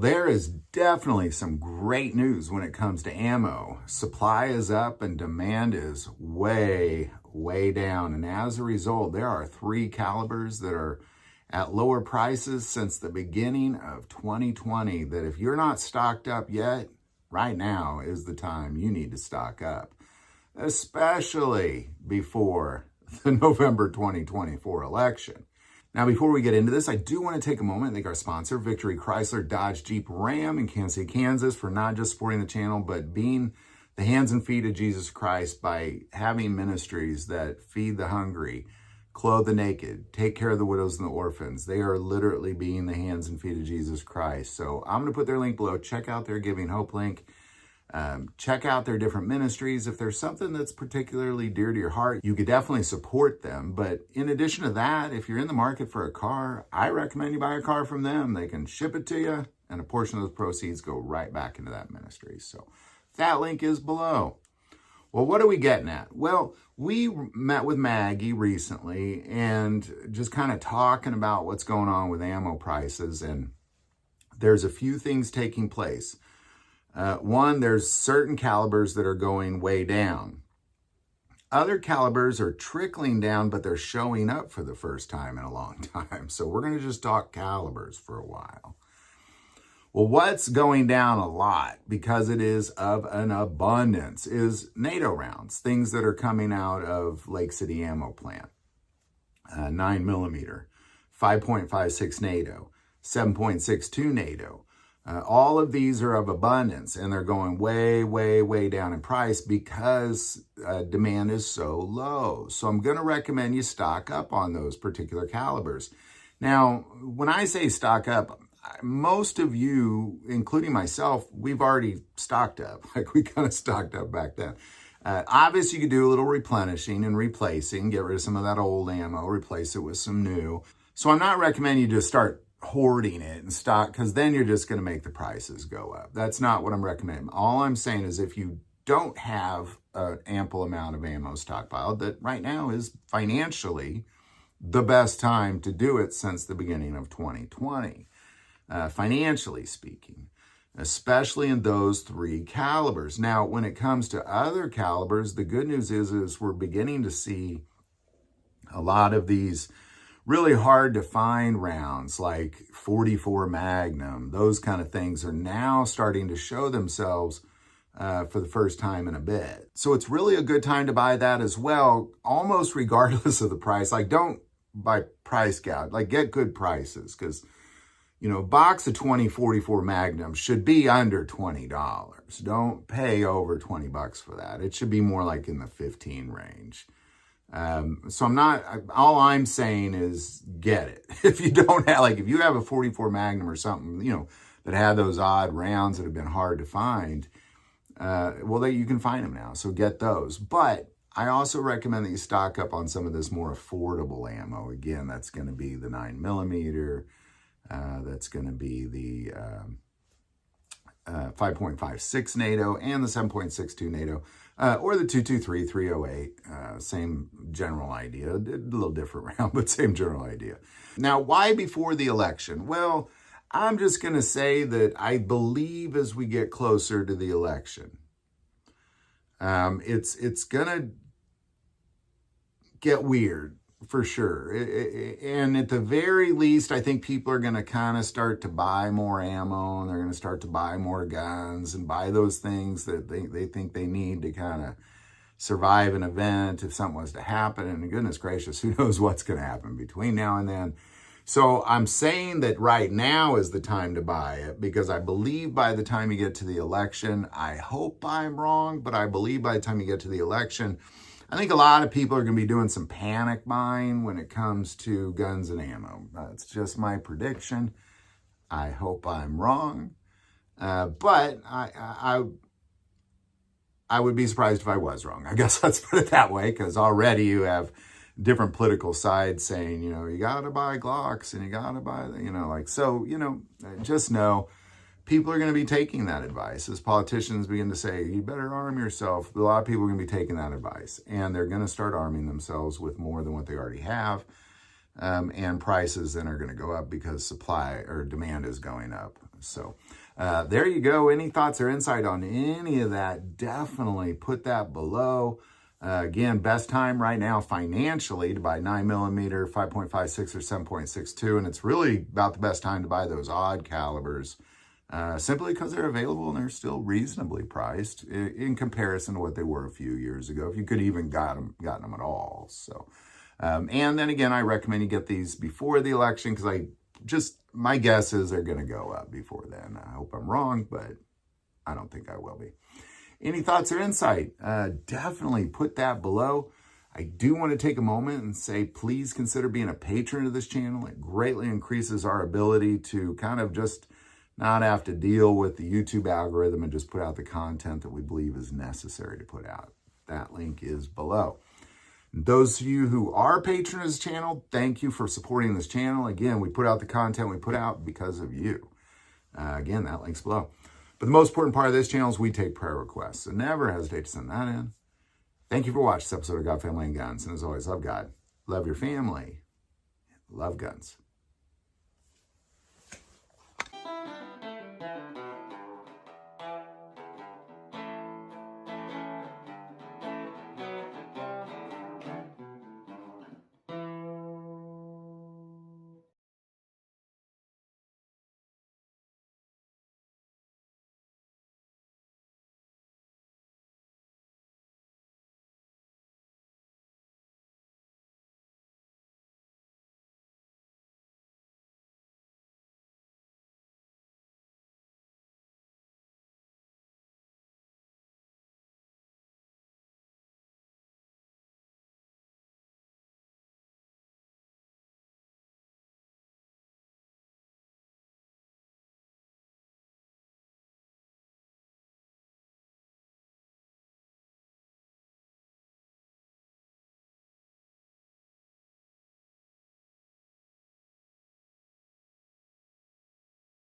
there is definitely some great news when it comes to ammo. Supply is up and demand is way down. And as a result, there are 3 calibers that are at lower prices since the beginning of 2020 that if you're not stocked up yet, right now is the time you need to stock up, especially before the November 2024 election. Now, before we get into this, I do want to take a moment and thank our sponsor, Victory Chrysler Dodge Jeep Ram in Kansas City, Kansas, for not just supporting the channel, but being the hands and feet of Jesus Christ by having ministries that feed the hungry, clothe the naked, take care of the widows and the orphans. They are literally being the hands and feet of Jesus Christ. So I'm going to put their link below. Check out their Giving Hope link. Check out their different ministries. If there's something that's particularly dear to your heart, you could definitely support them. But in addition to that, if you're in the market for a car, I recommend you buy a car from them. They can ship it to you, and a portion of those proceeds go right back into that ministry. So that link is below. Well, what are we getting at? Well, we met with Maggie recently and just kind of talking about what's going on with ammo prices. And there's a few things taking place. One, there's certain calibers that are going way down. Other calibers are trickling down, but they're showing up for the first time in a long time. So we're going to just talk calibers for a while. Well, what's going down a lot, because it is of an abundance, is NATO rounds, things that are coming out of Lake City Ammo Plant. 9mm, 5.56 NATO, 7.62 NATO. All of these are of abundance, and they're going way down in price because demand is so low. So I'm going to recommend you stock up on those particular calibers. Now, when I say stock up, most of you, including myself, we've already stocked up. Like, we kind of stocked up back then. Obviously, you could do a little replenishing and replacing, get rid of some of that old ammo, replace it with some new. So I'm not recommending you just start hoarding it and stock, because then you're just going to make the prices go up. That's not what I'm recommending. All I'm saying is if you don't have an ample amount of ammo stockpiled, that right now is financially the best time to do it since the beginning of 2020, financially speaking, especially in those 3 calibers. Now, when it comes to other calibers, the good news is we're beginning to see a lot of these really hard to find rounds like 44 Magnum, those kind of things are now starting to show themselves for the first time in a bit. So it's really a good time to buy that as well, almost regardless of the price. Like, don't buy price gouge, like get good prices, because, you know, a box of 20 44 Magnum should be under $20. Don't pay over $20 for that. It should be more like in the 15 range. So all I'm saying is get it. If you don't have, like, if you have a 44 Magnum or something, you know, that had those odd rounds that have been hard to find, well, you can find them now. So get those. But I also recommend that you stock up on some of this more affordable ammo. Again, that's going to be the 9mm. That's going to be the 5.56 NATO and the 7.62 NATO. Or the 223 308, same general idea, a little different round, but same general idea. Now, why before the election? Well, I'm just going to say that I believe as we get closer to the election, it's going to get weird for sure. And at the very least, I think people are going to kind of start to buy more ammo, and they're going to start to buy more guns and buy those things that they think they need to kind of survive an event if something was to happen. And goodness gracious, who knows what's going to happen between now and then. So I'm saying that right now is the time to buy it, because I believe by the time you get to the election, I hope I'm wrong, but I believe by the time you get to the election, I think a lot of people are going to be doing some panic buying when it comes to guns and ammo. That's just my prediction. I hope I'm wrong. But I would be surprised if I was wrong. I guess let's put it that way, because already you have different political sides saying, you know, you got to buy Glocks and you got to buy, you know, like, so, you know, just know people are going to be taking that advice. As politicians begin to say, you better arm yourself, a lot of people are going to be taking that advice, and they're going to start arming themselves with more than what they already have. And prices then are going to go up because supply or demand is going up. So there you go. Any thoughts or insight on any of that, definitely put that below. Again, best time right now financially to buy 9mm, 5.56 or 7.62. And it's really about the best time to buy those odd calibers, simply because they're available and they're still reasonably priced in comparison to what they were a few years ago, if you could even gotten them at all. So, and then again, I recommend you get these before the election, because my guess is they're going to go up before then. I hope I'm wrong, but I don't think I will be. Any thoughts or insight? Definitely put that below. I do want to take a moment and say, please consider being a patron of this channel. It greatly increases our ability to kind of just not have to deal with the YouTube algorithm and just put out the content that we believe is necessary to put out. That link is below. Those of you who are patrons of this channel, thank you for supporting this channel. Again, we put out the content we put out because of you. Again, that link's below. But the most important part of this channel is we take prayer requests. So never hesitate to send that in. Thank you for watching this episode of God, Family, and Guns. And as always, love God, love your family, love guns.